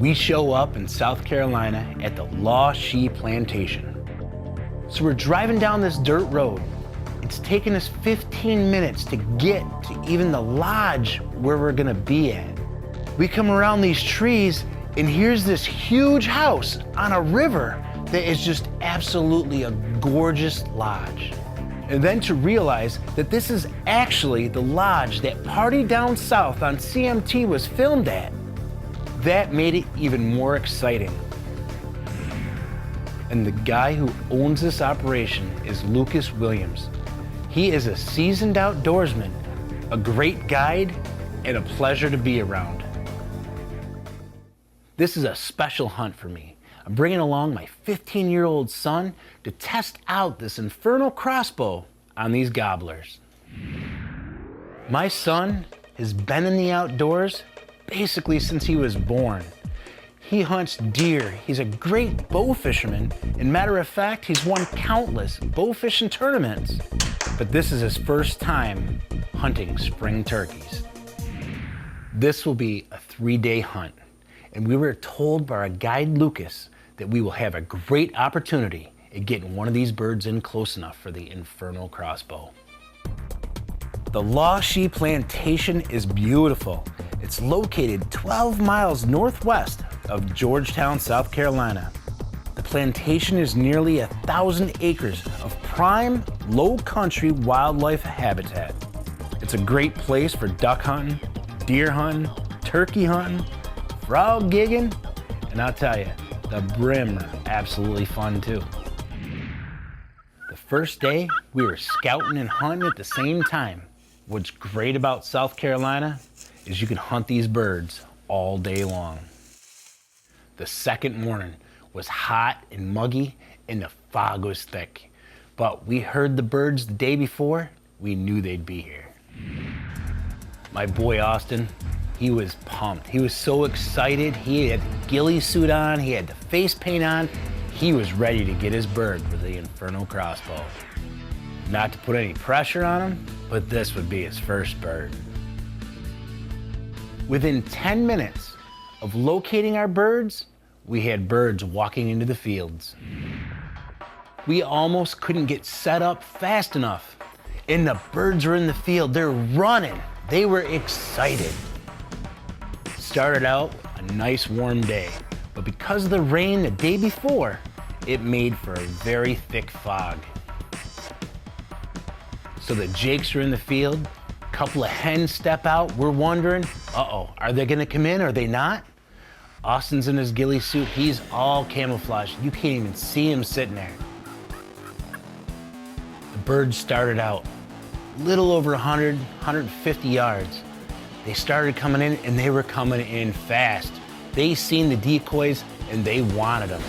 We show up in South Carolina at the Lawshe Plantation. So we're driving down this dirt road. It's taken us 15 minutes to get to even the lodge where we're gonna be at. We come around these trees and here's this huge house on a river that is just absolutely a gorgeous lodge. And then to realize that this is actually the lodge that Party Down South on CMT was filmed at. That made it even more exciting. And the guy who owns this operation is Lucas Williams. He is a seasoned outdoorsman, a great guide, and a pleasure to be around. This is a special hunt for me. I'm bringing along my 15-year-old son to test out this Inferno Crossbow on these gobblers. My son has been in the outdoors basically since he was born. He hunts deer, he's a great bow fisherman, and matter of fact, he's won countless bow fishing tournaments. But this is his first time hunting spring turkeys. This will be a 3-day hunt, and we were told by our guide Lucas that we will have a great opportunity at getting one of these birds in close enough for the Inferno Crossbow. The Lawshe Plantation is beautiful. It's located 12 miles northwest of Georgetown, South Carolina. The plantation is nearly 1,000 acres of prime, low country wildlife habitat. It's a great place for duck hunting, deer hunting, turkey hunting, frog gigging, and I'll tell you, the brim are absolutely fun too. The first day, we were scouting and hunting at the same time. What's great about South Carolina is you can hunt these birds all day long. The second morning was hot and muggy and the fog was thick. But we heard the birds the day before, we knew they'd be here. My boy Austin, he was pumped. He was so excited. He had the ghillie suit on, he had the face paint on. He was ready to get his bird for the Inferno Crossbow. Not to put any pressure on him, but this would be his first bird. Within 10 minutes of locating our birds, we had birds walking into the fields. We almost couldn't get set up fast enough. And the birds are in the field, they're running. They were excited. Started out a nice warm day, but because of the rain the day before, it made for a very thick fog. So the jakes are in the field, a couple of hens step out, we're wondering, are they gonna come in or are they not? Austin's in his ghillie suit, he's all camouflaged. You can't even see him sitting there. The birds started out a little over 100, 150 yards. They started coming in and they were coming in fast. They seen the decoys and they wanted them.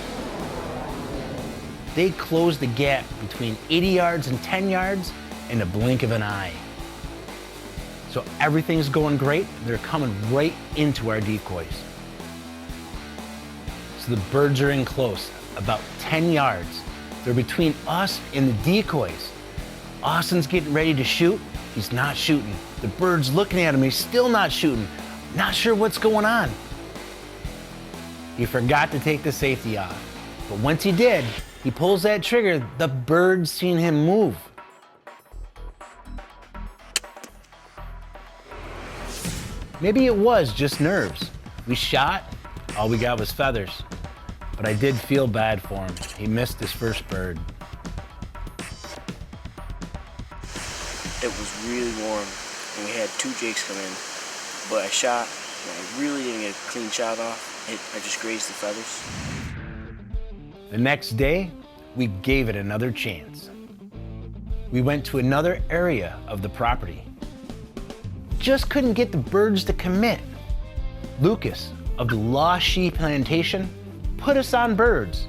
They closed the gap between 80 yards and 10 yards in the blink of an eye. So everything's going great. They're coming right into our decoys. So the birds are in close, about 10 yards. They're between us and the decoys. Austin's getting ready to shoot. He's not shooting. The bird's looking at him. He's still not shooting. Not sure what's going on. He forgot to take the safety off. But once he did, he pulls that trigger. The bird's seen him move. Maybe it was just nerves. We shot, all we got was feathers. But I did feel bad for him. He missed his first bird. It was really warm and we had 2 jakes come in, but I shot and I really didn't get a clean shot off. I just grazed the feathers. The next day, we gave it another chance. We went to another area of the property. Just couldn't get the birds to commit. Lucas of the Lawshe Plantation put us on birds.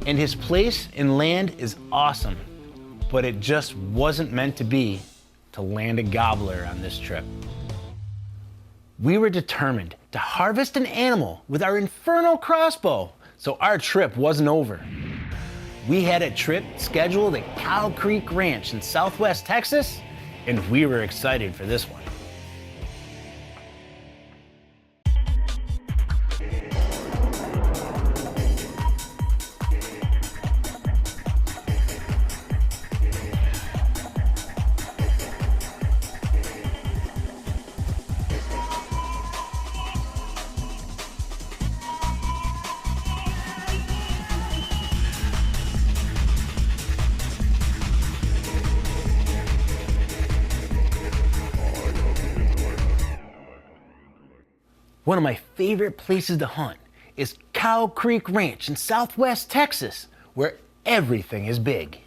And his place and land is awesome, but it just wasn't meant to be to land a gobbler on this trip. We were determined to harvest an animal with our Inferno Crossbow, so our trip wasn't over. We had a trip scheduled at Cow Creek Ranch in Southwest Texas, and we were excited for this one. One of my favorite places to hunt is Cow Creek Ranch in southwest Texas, where everything is big.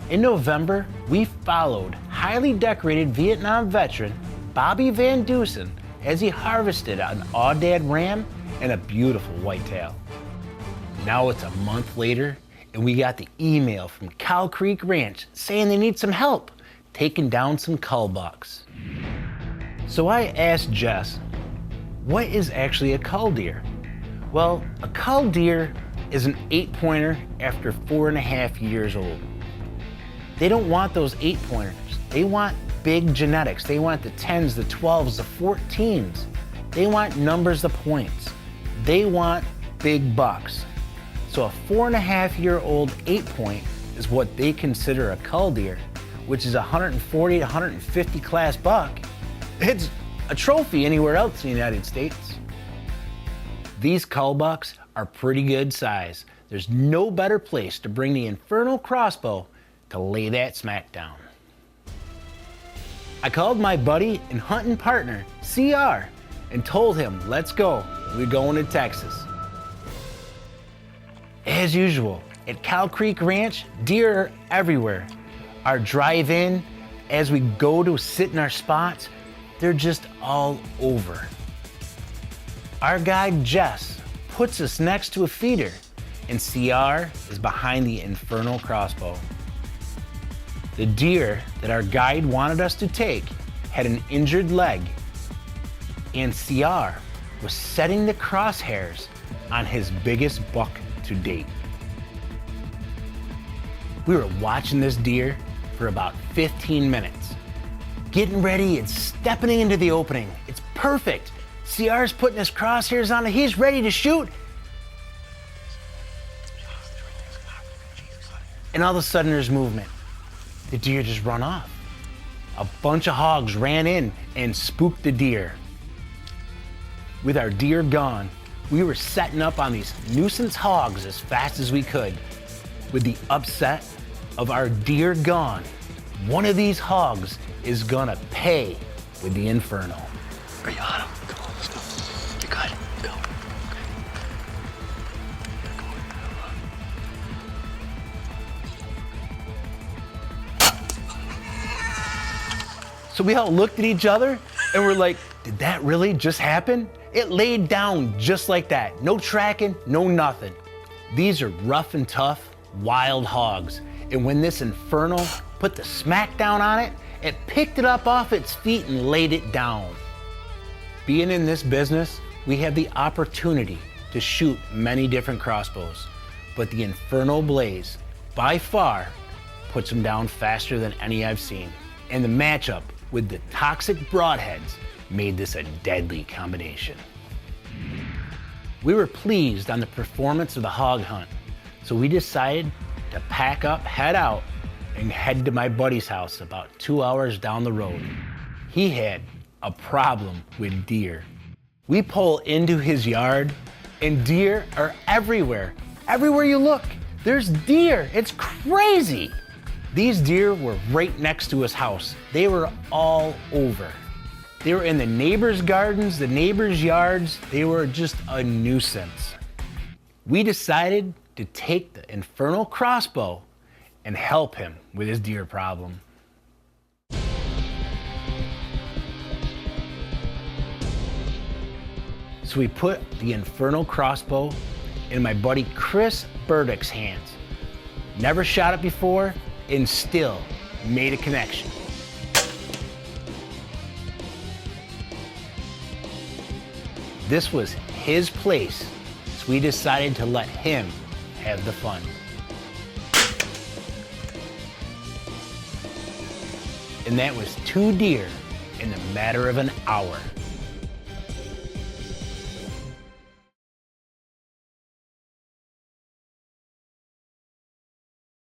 In November, we followed highly decorated Vietnam veteran Bobby Van Dusen as he harvested an aoudad ram and a beautiful whitetail. Now it's a month later, and we got the email from Cow Creek Ranch saying they need some help taking down some cull bucks. So I asked Jess, what is actually a cull deer? Well, a cull deer is an 8-pointer after 4.5 years old. They don't want those 8-pointers. They want big genetics. They want the 10s, the 12s, the 14s. They want numbers of points. They want big bucks. So a 4.5-year-old 8-point is what they consider a cull deer, which is a 140 to 150 class buck. It's a trophy anywhere else in the United States. These cull bucks are pretty good size. There's no better place to bring the Inferno Crossbow to lay that smack down. I called my buddy and hunting partner, CR, and told him, let's go, we're going to Texas. As usual, at Cow Creek Ranch, deer are everywhere. Our drive-in, as we go to sit in our spots, they're just all over. Our guide Jess puts us next to a feeder, and CR is behind the Inferno Crossbow. The deer that our guide wanted us to take had an injured leg, and CR was setting the crosshairs on his biggest buck to date. We were watching this deer for about 15 minutes, getting ready and stepping into the opening. It's perfect. CR's putting his crosshairs on it. He's ready to shoot. And all of a sudden there's movement. The deer just run off. A bunch of hogs ran in and spooked the deer. With our deer gone, we were setting up on these nuisance hogs as fast as we could. With the upset of our deer gone, one of these hogs is gonna pay with the Inferno. Are you on him? Come on, let's go. You're good. Go. So we all looked at each other and we're like, did that really just happen? It laid down just like that. No tracking, no nothing. These are rough and tough, wild hogs. And when this Inferno put the smack down on it, it picked it up off its feet and laid it down. Being in this business, we have the opportunity to shoot many different crossbows, but the Inferno Blaze, by far, puts them down faster than any I've seen. And the matchup with the toxic broadheads made this a deadly combination. We were pleased on the performance of the hog hunt, so we decided to pack up, head out, and head to my buddy's house about 2 hours down the road. He had a problem with deer. We pull into his yard and deer are everywhere. Everywhere you look, there's deer. It's crazy. These deer were right next to his house. They were all over. They were in the neighbors' gardens, the neighbors' yards. They were just a nuisance. We decided to take the Inferno Crossbow and help him with his deer problem. So we put the Inferno Crossbow in my buddy Chris Burdick's hands. Never shot it before and still made a connection. This was his place, so we decided to let him have the fun. And that was 2 deer in the matter of an hour.